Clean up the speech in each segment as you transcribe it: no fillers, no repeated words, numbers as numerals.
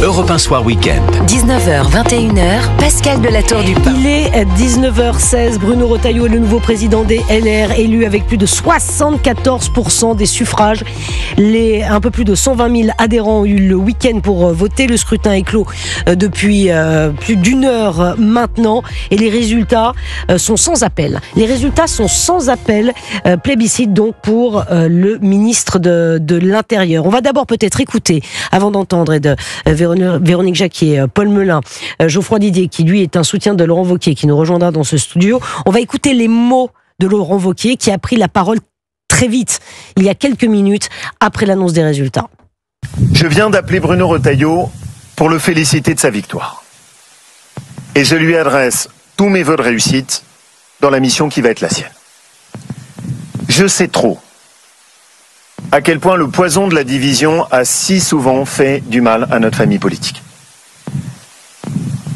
Europe 1 Soir Week-end. 19h, 21h, Pascal Delatour du Pin. Il est 19h16. Bruno Retailleau est le nouveau président des LR, élu avec plus de 74% des suffrages. Un peu plus de 120 000 adhérents ont eu le week-end pour voter. Le scrutin est clos depuis plus d'une heure maintenant. Et les résultats sont sans appel. Les résultats sont sans appel. Plébiscite donc pour le ministre de l'Intérieur. On va d'abord peut-être écouter, avant d'entendre et de Véronique Jacquier, Paul Melun, Geoffroy Didier, qui lui est un soutien de Laurent Wauquiez, qui nous rejoindra dans ce studio. On va écouter les mots de Laurent Wauquiez, qui a pris la parole très vite, il y a quelques minutes, après l'annonce des résultats. Je viens d'appeler Bruno Retailleau pour le féliciter de sa victoire. Et je lui adresse tous mes vœux de réussite dans la mission qui va être la sienne. Je sais trop à quel point le poison de la division a si souvent fait du mal à notre famille politique.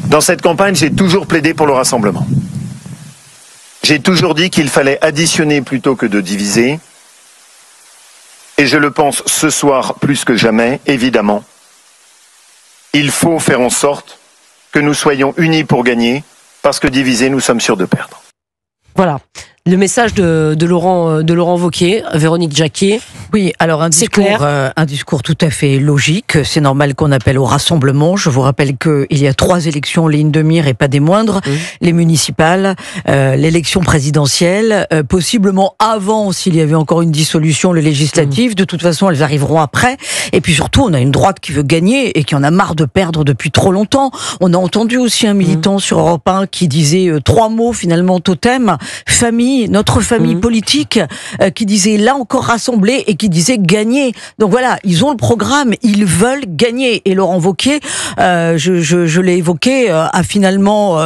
Dans cette campagne, j'ai toujours plaidé pour le rassemblement. J'ai toujours dit qu'il fallait additionner plutôt que de diviser. Et je le pense ce soir plus que jamais, évidemment. Il faut faire en sorte que nous soyons unis pour gagner, parce que divisés, nous sommes sûrs de perdre. Voilà. Le message de Laurent Wauquiez, Véronique Jacquier. Oui, alors un discours tout à fait logique. C'est normal qu'on appelle au rassemblement. Je vous rappelle qu'il y a 3 élections en ligne de mire et pas des moindres. Les municipales, l'élection présidentielle, possiblement avant, s'il y avait encore une dissolution, les législatives. De toute façon, elles arriveront après. Et puis surtout, on a une droite qui veut gagner et qui en a marre de perdre depuis trop longtemps. On a entendu aussi un militant sur Europe 1 qui disait 3 mots finalement totem, famille, notre famille politique, qui disait là encore rassembler et qui disait gagner. Donc voilà, ils ont le programme, ils veulent gagner. Et Laurent Wauquiez, je l'ai évoqué, a finalement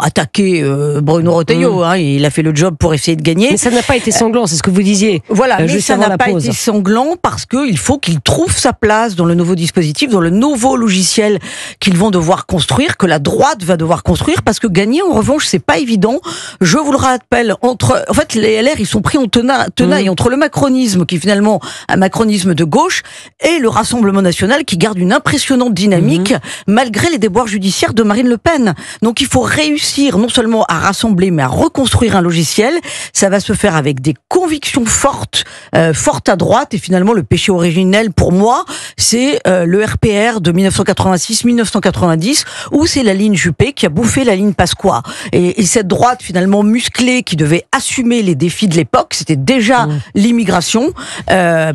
attaqué Bruno Retailleau. Il a fait le job pour essayer de gagner. Mais ça n'a pas été sanglant, c'est ce que vous disiez. Voilà, mais ça n'a pas été sanglant parce qu'il faut qu'il trouve sa place dans le nouveau dispositif, dans le nouveau logiciel qu'ils vont devoir construire, que la droite va devoir construire, parce que gagner, en revanche, c'est pas évident. Je vous le rappelle, en fait, les LR, ils sont pris en tenaille entre le macronisme, qui est finalement un macronisme de gauche, et le Rassemblement national, qui garde une impressionnante dynamique, malgré les déboires judiciaires de Marine Le Pen. Donc il faut réussir, non seulement à rassembler, mais à reconstruire un logiciel. Ça va se faire avec des convictions fortes à droite, et finalement, le péché originel, pour moi, c'est le RPR de 1986-1990, où c'est la ligne Juppé qui a bouffé la ligne Pasqua. Et cette droite, finalement, musclée, qui devait assumer les défis de l'époque, c'était déjà l'immigration,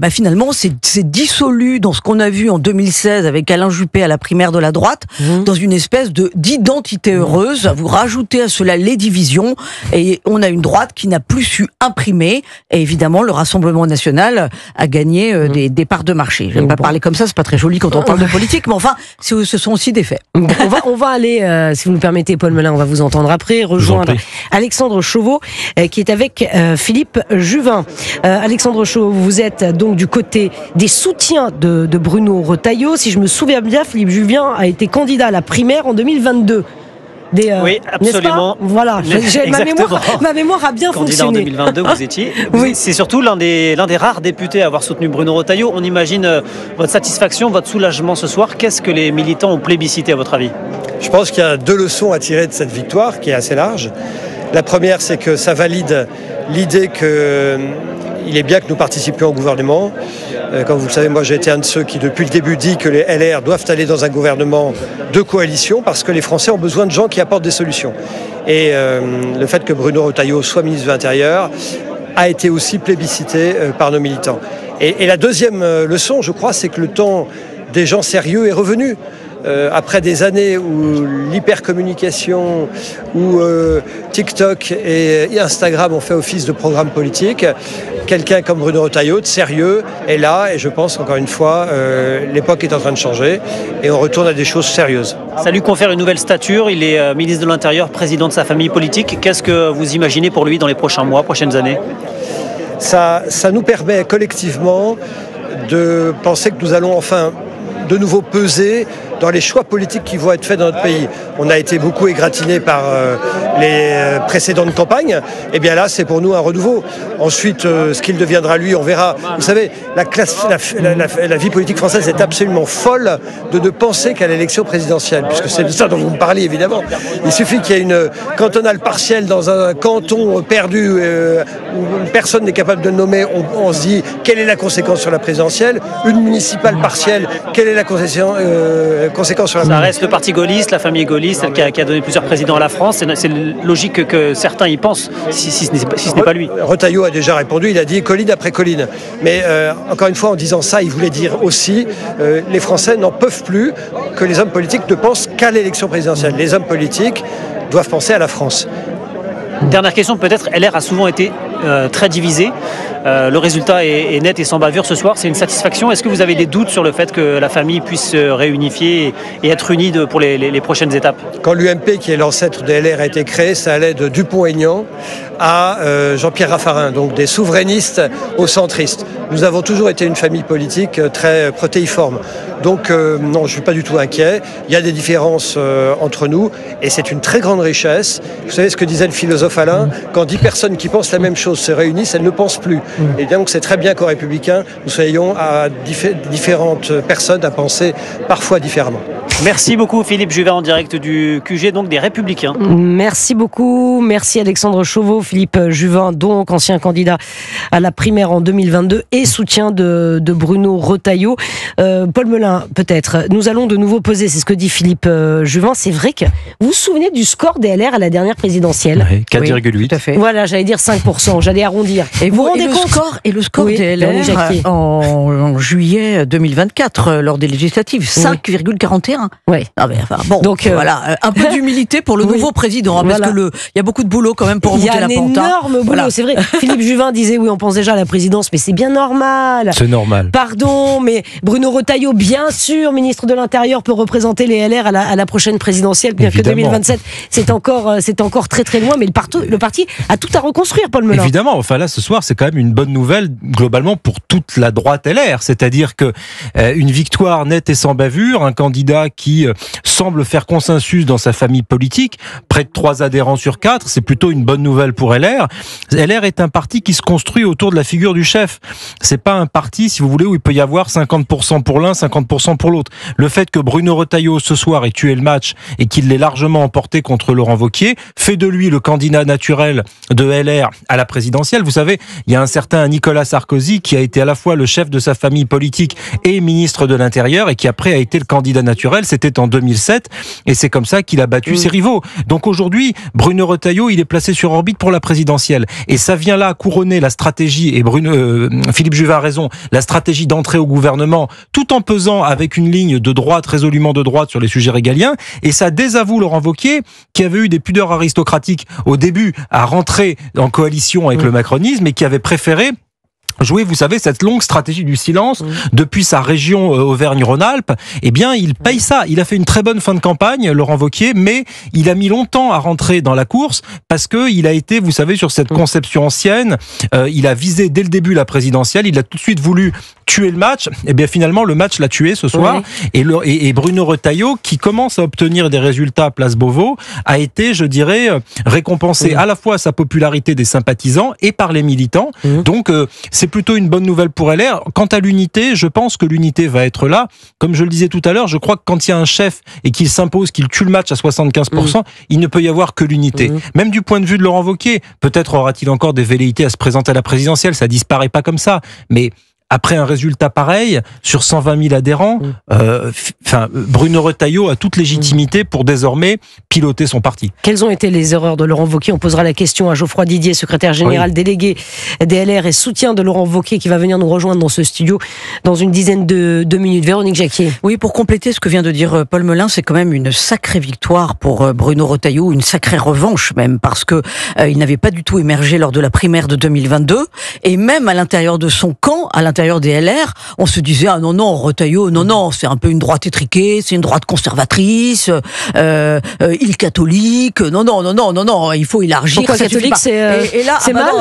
finalement c'est dissolu dans ce qu'on a vu en 2016 avec Alain Juppé à la primaire de la droite, dans une espèce d'identité heureuse. Vous rajoutez à cela les divisions et on a une droite qui n'a plus su imprimer, et évidemment le Rassemblement national a gagné des parts de marché. J'aime pas parler comme ça, c'est pas très joli quand on parle de politique, mais enfin ce sont aussi des faits. On va aller, si vous nous permettez, Paul Melun, on va vous entendre après, rejoindre Alexandre Chauveau, qui est avec Philippe Juvin. Alexandre Chauveau, vous êtes donc du côté des soutiens de Bruno Retailleau. Si je me souviens bien, Philippe Juvin a été candidat à la primaire en 2022. Oui, absolument. Voilà, ma mémoire a bien candidat fonctionné. En 2022, vous étiez. Oui. C'est surtout l'un des rares députés à avoir soutenu Bruno Retailleau. On imagine votre satisfaction, votre soulagement ce soir. Qu'est-ce que les militants ont plébiscité à votre avis ? Je pense qu'il y a 2 leçons à tirer de cette victoire, qui est assez large. La première, c'est que ça valide l'idée qu'il est bien que nous participions au gouvernement. Comme vous le savez, moi j'ai été un de ceux qui depuis le début dit que les LR doivent aller dans un gouvernement de coalition parce que les Français ont besoin de gens qui apportent des solutions. Et le fait que Bruno Retailleau soit ministre de l'Intérieur a été aussi plébiscité par nos militants. Et la deuxième leçon, je crois, c'est que le temps des gens sérieux est revenu. Après des années où l'hypercommunication, où TikTok et Instagram ont fait office de programme politique, quelqu'un comme Bruno Retailleau, de sérieux, est là. Et je pense qu'encore une fois, l'époque est en train de changer et on retourne à des choses sérieuses. Ça lui confère une nouvelle stature. Il est ministre de l'Intérieur, président de sa famille politique. Qu'est-ce que vous imaginez pour lui dans les prochains mois, prochaines années ? Ça nous permet collectivement de penser que nous allons enfin de nouveau peser dans les choix politiques qui vont être faits dans notre pays. On a été beaucoup égratignés par les précédentes campagnes. Et bien là, c'est pour nous un renouveau. Ensuite, ce qu'il deviendra lui, on verra. Vous savez, la vie politique française est absolument folle de ne penser qu'à l'élection présidentielle, puisque c'est de ça dont vous me parlez évidemment. Il suffit qu'il y ait une cantonale partielle dans un canton perdu où personne n'est capable de le nommer. On se dit quelle est la conséquence sur la présidentielle. Une municipale partielle, quelle est la conséquence sur la... Ça reste le parti gaulliste, la famille gaulliste, qui a donné plusieurs présidents à la France. C'est logique que certains y pensent, si ce n'est pas lui. Retailleau a déjà répondu, il a dit colline après colline. Mais encore une fois, en disant ça, il voulait dire aussi les Français n'en peuvent plus que les hommes politiques ne pensent qu'à l'élection présidentielle. Les hommes politiques doivent penser à la France. Dernière question, peut-être, LR a souvent été très divisé. Le résultat est net et sans bavure ce soir. C'est une satisfaction. Est-ce que vous avez des doutes sur le fait que la famille puisse se réunifier et être unie pour les prochaines étapes? Quand l'UMP, qui est l'ancêtre de LR, a été créé, ça allait de Dupont-Aignan à Jean-Pierre Raffarin, donc des souverainistes aux centristes. Nous avons toujours été une famille politique très protéiforme. Donc non, je ne suis pas du tout inquiet. Il y a des différences entre nous et c'est une très grande richesse. Vous savez ce que disait le philosophe Alain? Quand 10 personnes qui pensent la même chose se réunissent, elles ne pensent plus. Et donc c'est très bien qu'aux Républicains, nous soyons à différentes personnes à penser parfois différemment. Merci beaucoup Philippe Juvin en direct du QG, donc des Républicains. Merci beaucoup, merci Alexandre Chauveau, Philippe Juvin, donc ancien candidat à la primaire en 2022 et soutien de Bruno Retailleau. Paul Melun, peut-être, nous allons de nouveau poser, c'est ce que dit Philippe Juvin, c'est vrai que vous vous souvenez du score des LR à la dernière présidentielle? Oui, 4,8. Oui, tout à fait. Voilà, j'allais dire 5%, j'allais arrondir. Et vous rendez compte le score oui, des LR en juillet 2024, lors des législatives, 5,41. Oui. Ah ben, enfin, bon, donc voilà, un peu d'humilité pour le nouveau président, hein, parce que il y a beaucoup de boulot quand même pour remonter la pente. Il y a un énorme boulot, voilà. C'est vrai. Philippe Juvin disait oui, on pense déjà à la présidence, mais c'est bien normal. C'est normal. Pardon, mais Bruno Retailleau, bien sûr, ministre de l'Intérieur, peut représenter les LR à la prochaine présidentielle, bien que 2027, c'est encore très très loin, mais le parti a tout à reconstruire, Paul Melun. Évidemment, enfin là, ce soir, c'est quand même une bonne nouvelle globalement pour toute la droite LR, c'est-à-dire que une victoire nette et sans bavure, un candidat qui semble faire consensus dans sa famille politique, près de 3 adhérents sur 4, c'est plutôt une bonne nouvelle pour LR. LR est un parti qui se construit autour de la figure du chef. C'est pas un parti, si vous voulez, où il peut y avoir 50% pour l'un, 50% pour l'autre. Le fait que Bruno Retailleau ce soir ait tué le match et qu'il l'ait largement emporté contre Laurent Wauquiez fait de lui le candidat naturel de LR à la présidentielle. Vous savez, il y a un certain Nicolas Sarkozy qui a été à la fois le chef de sa famille politique et ministre de l'Intérieur et qui après a été le candidat naturel. C'était en 2007 et c'est comme ça qu'il a battu ses rivaux. Donc aujourd'hui, Bruno Retailleau, il est placé sur orbite pour la présidentielle et ça vient là couronner la stratégie, et Philippe Juvin a raison, la stratégie d'entrée au gouvernement tout en pesant avec une ligne de droite, résolument de droite sur les sujets régaliens, et ça désavoue Laurent Wauquiez qui avait eu des pudeurs aristocratiques au début à rentrer en coalition avec le macronisme et qui avait préféré jouer, vous savez, cette longue stratégie du silence depuis sa région Auvergne-Rhône-Alpes. Eh bien, il paye ça. Il a fait une très bonne fin de campagne, Laurent Wauquiez, mais il a mis longtemps à rentrer dans la course parce que il a été, vous savez, sur cette conception ancienne. Il a visé dès le début la présidentielle. Il a tout de suite voulu tuer le match. Eh bien, finalement, le match l'a tué ce soir. Et Bruno Retailleau, qui commence à obtenir des résultats place Beauvau, a été, je dirais, récompensé à la fois à sa popularité des sympathisants et par les militants. Donc, c'est plutôt une bonne nouvelle pour LR. Quant à l'unité, je pense que l'unité va être là. Comme je le disais tout à l'heure, je crois que quand il y a un chef et qu'il s'impose, qu'il tue le match à 75%, il ne peut y avoir que l'unité. Même du point de vue de Laurent Wauquiez, peut-être aura-t-il encore des velléités à se présenter à la présidentielle, ça disparaît pas comme ça. Mais après un résultat pareil, sur 120 000 adhérents, Bruno Retailleau a toute légitimité pour désormais piloter son parti. Quelles ont été les erreurs de Laurent Wauquiez? On posera la question à Geoffroy Didier, secrétaire général délégué des LR et soutien de Laurent Wauquiez, qui va venir nous rejoindre dans ce studio dans une dizaine de minutes. Véronique Jacquier. Oui, pour compléter ce que vient de dire Paul Melun, c'est quand même une sacrée victoire pour Bruno Retailleau, une sacrée revanche même, parce que il n'avait pas du tout émergé lors de la primaire de 2022, et même à l'intérieur de son camp, à l'intérieur l'intérieur des LR, on se disait ah non Retailleau, non, c'est un peu une droite étriquée, c'est une droite conservatrice, il catholique, non, il faut élargir. Pourquoi catholique et là, c'est mal,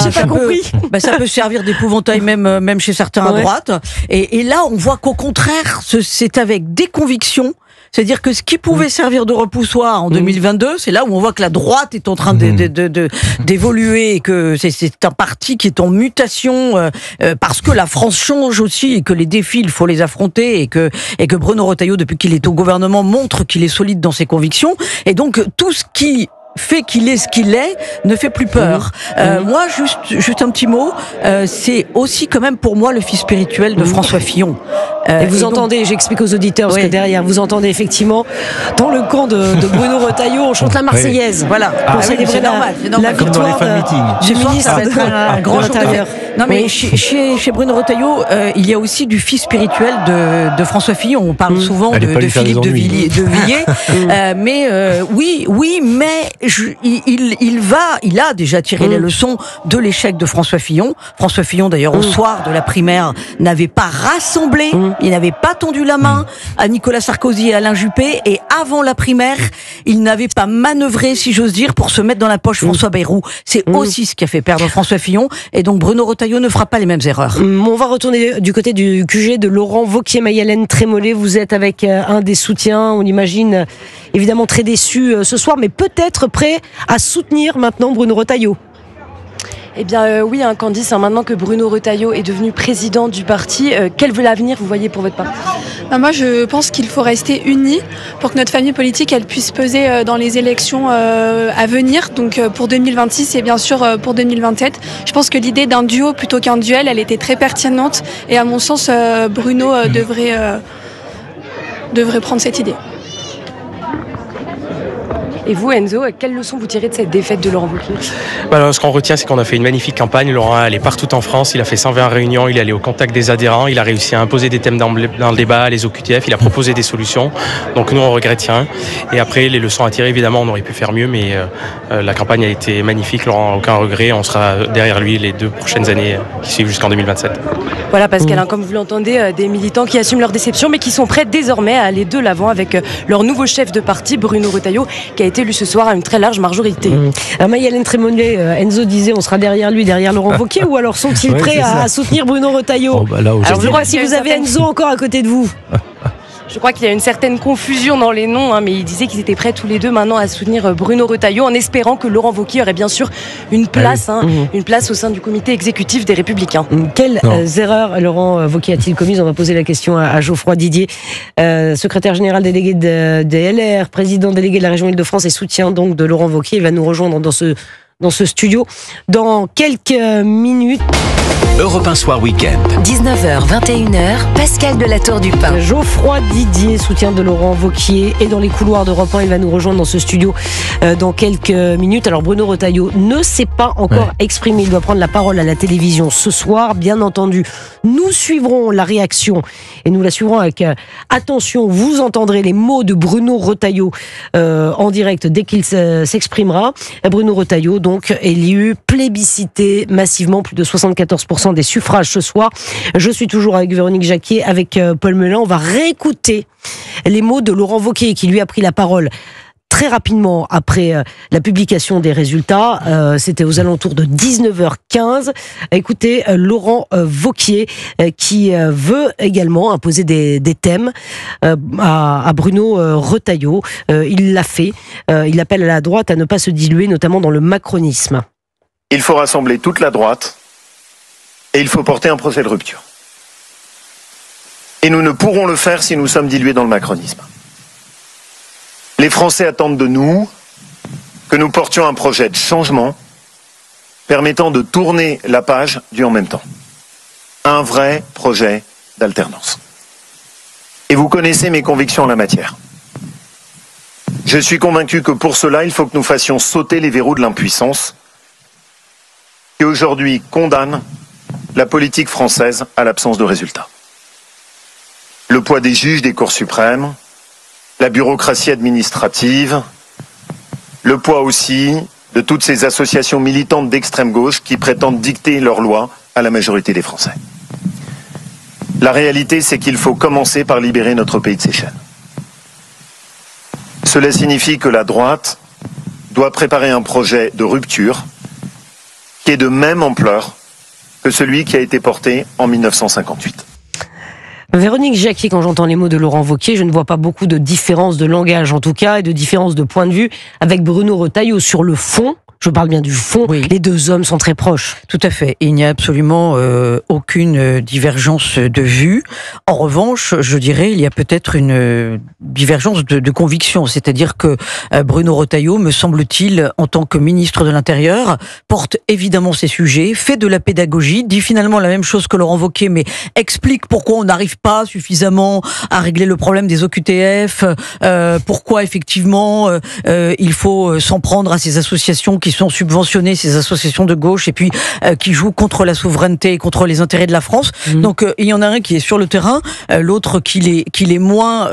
j'ai pas compris. Ça peut servir d'épouvantail même chez certains à droite. Et là, on voit qu'au contraire, c'est avec des convictions. C'est-à-dire que ce qui pouvait servir de repoussoir en 2022, c'est là où on voit que la droite est en train d'évoluer et que c'est un parti qui est en mutation parce que la France change aussi et que les défis, il faut les affronter et que Bruno Retailleau, depuis qu'il est au gouvernement, montre qu'il est solide dans ses convictions. Et donc, tout ce qui fait qu'il est ce qu'il est, ne fait plus peur. Moi, juste un petit mot, c'est aussi quand même pour moi le fils spirituel de François Fillon. Et vous entendez, j'explique aux auditeurs, parce que derrière, vous entendez effectivement, dans le camp de Bruno Retailleau, on chante la Marseillaise. Voilà. Pour célébrer c'est normal. Comme dans les fan meetings. Du ministre un grand l'Intérieur. Non, mais chez Bruno Retailleau, il y a aussi du fils spirituel de François Fillon. On parle souvent de Philippe de Villiers. Mais oui, mais il a déjà tiré les leçons de l'échec de François Fillon. François Fillon, d'ailleurs, au soir de la primaire, n'avait pas rassemblé, il n'avait pas tendu la main à Nicolas Sarkozy et Alain Juppé, et avant la primaire, il n'avait pas manœuvré, si j'ose dire, pour se mettre dans la poche François Bayrou. C'est aussi ce qui a fait perdre François Fillon, et donc Bruno Retailleau ne fera pas les mêmes erreurs. On va retourner du côté du QG de Laurent Wauquiez. Marie-Hélène Trémollet, vous êtes avec un des soutiens, on imagine évidemment très déçu ce soir, mais peut-être prêt à soutenir maintenant Bruno Retailleau. Eh bien oui, Candice, maintenant que Bruno Retailleau est devenu président du parti, quel avenir vous voyez pour votre parti ? Moi, je pense qu'il faut rester unis pour que notre famille politique elle puisse peser dans les élections à venir, donc pour 2026 et bien sûr pour 2027. Je pense que l'idée d'un duo plutôt qu'un duel, elle était très pertinente et à mon sens, Bruno devrait prendre cette idée. Et vous, Enzo, quelle leçon vous tirez de cette défaite de Laurent Wauquiez ? Ce qu'on retient, c'est qu'on a fait une magnifique campagne. Laurent est allé partout en France, il a fait 120 réunions, il est allé au contact des adhérents, il a réussi à imposer des thèmes dans le débat, les OQTF, il a proposé des solutions. Donc nous, on regrette rien. Et après, les leçons à tirer, évidemment, on aurait pu faire mieux, mais la campagne a été magnifique. Laurent n'a aucun regret, on sera derrière lui les 2 prochaines années qui suivent jusqu'en 2027. Voilà, Pascal, comme vous l'entendez, des militants qui assument leur déception, mais qui sont prêts désormais à aller de l'avant avec leur nouveau chef de parti, Bruno Retailleau, qui a été élu ce soir à une très large majorité. Marie-Hélène Trémollet, Enzo disait on sera derrière lui, derrière Laurent Wauquiez, ou alors sont-ils prêts à soutenir Bruno Retailleau ? Alors je crois si vous avez Enzo encore à côté de vous. Je crois qu'il y a une certaine confusion dans les noms, mais ils disaient qu'ils étaient prêts tous les deux maintenant à soutenir Bruno Retailleau, en espérant que Laurent Wauquiez aurait bien sûr une place, une place au sein du comité exécutif des Républicains. Quelles erreurs Laurent Wauquiez a-t-il commises ? On va poser la question à Geoffroy Didier, secrétaire général délégué des LR, président délégué de la région Île-de-France et soutien donc de Laurent Wauquiez. Il va nous rejoindre dans ce studio dans quelques minutes. Europe 1 Soir Week-end. 19h, 21h, Pascal de la Tour du Pin. Geoffroy Didier, soutien de Laurent Wauquiez, est dans les couloirs d'Europe 1. Il va nous rejoindre dans ce studio dans quelques minutes. Alors Bruno Retailleau ne s'est pas encore exprimé. Il doit prendre la parole à la télévision ce soir, bien entendu. Nous suivrons la réaction et nous la suivrons avec attention. Vous entendrez les mots de Bruno Retailleau en direct dès qu'il s'exprimera. Bruno Retailleau, donc, élu, plébiscité massivement, plus de 74% des suffrages ce soir. Je suis toujours avec Véronique Jacquier, avec Paul Melun. On va réécouter les mots de Laurent Wauquiez qui lui a pris la parole très rapidement après la publication des résultats. C'était aux alentours de 19h15. Écoutez, Laurent Wauquiez qui veut également imposer des thèmes à Bruno Retailleau. Il l'a fait. Il appelle à la droite à ne pas se diluer, notamment dans le macronisme. Il faut rassembler toute la droite et il faut porter un procès de rupture. Et nous ne pourrons le faire si nous sommes dilués dans le macronisme. Les Français attendent de nous que nous portions un projet de changement permettant de tourner la page du en même temps. Un vrai projet d'alternance. Et vous connaissez mes convictions en la matière. Je suis convaincu que pour cela, il faut que nous fassions sauter les verrous de l'impuissance qui aujourd'hui condamnent la politique française à l'absence de résultats. Le poids des juges des cours suprêmes, la bureaucratie administrative, le poids aussi de toutes ces associations militantes d'extrême gauche qui prétendent dicter leurs lois à la majorité des Français. La réalité, c'est qu'il faut commencer par libérer notre pays de ses chaînes. Cela signifie que la droite doit préparer un projet de rupture qui est de même ampleur que celui qui a été porté en 1958. Véronique Jacquier, quand j'entends les mots de Laurent Wauquiez, je ne vois pas beaucoup de différence de langage en tout cas et de différence de point de vue avec Bruno Retailleau sur le fond. Je parle bien du fond. Oui. Les deux hommes sont très proches. Tout à fait. Il n'y a absolument aucune divergence de vue. En revanche, je dirais, il y a peut-être une divergence de conviction. C'est-à-dire que Bruno Retailleau, me semble-t-il, en tant que ministre de l'Intérieur, porte évidemment ces sujets, fait de la pédagogie, dit finalement la même chose que Laurent Wauquiez, mais explique pourquoi on n'arrive pas suffisamment à régler le problème des OQTF, pourquoi effectivement il faut s'en prendre à ces associations qui sont subventionnées, ces associations de gauche, et puis qui jouent contre la souveraineté et contre les intérêts de la France. Donc il y en a un qui est sur le terrain, l'autre qui l'est moins,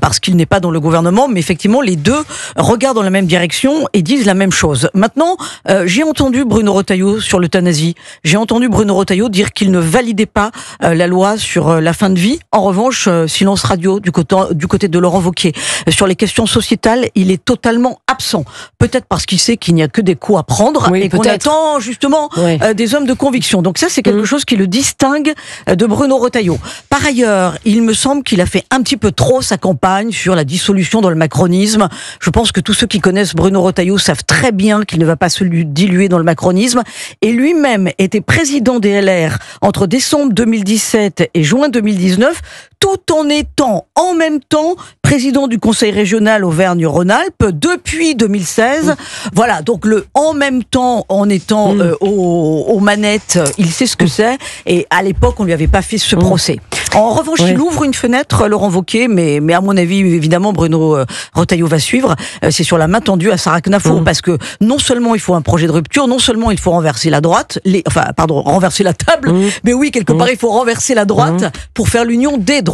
parce qu'il n'est pas dans le gouvernement, mais effectivement les deux regardent dans la même direction et disent la même chose. Maintenant, j'ai entendu Bruno Retailleau sur l'euthanasie, j'ai entendu Bruno Retailleau dire qu'il ne validait pas la loi sur la fin de vie. En revanche, silence radio du côté de Laurent Wauquiez. Sur les questions sociétales, il est totalement absent. Peut-être parce qu'il sait qu'il n'y a que des coups à prendre et qu'on attend justement des hommes de conviction. Donc ça, c'est quelque chose qui le distingue de Bruno Retailleau. Par ailleurs, il me semble qu'il a fait un petit peu trop sa campagne sur la dissolution dans le macronisme. Je pense que tous ceux qui connaissent Bruno Retailleau savent très bien qu'il ne va pas se diluer dans le macronisme. Et lui-même était président des LR entre décembre 2017 et juin 2019, tout en étant en même temps président du Conseil régional Auvergne-Rhône-Alpes depuis 2016. Voilà, donc le en même temps en étant aux manettes, il sait ce que c'est, et à l'époque on lui avait pas fait ce procès. En revanche, il ouvre une fenêtre, Laurent Wauquiez, mais à mon avis, évidemment, Bruno Retailleau va suivre. C'est sur la main tendue à Sarah Knafour, parce que non seulement il faut un projet de rupture, non seulement il faut renverser la droite, renverser la table, mais oui, quelque part il faut renverser la droite pour faire l'union des droites.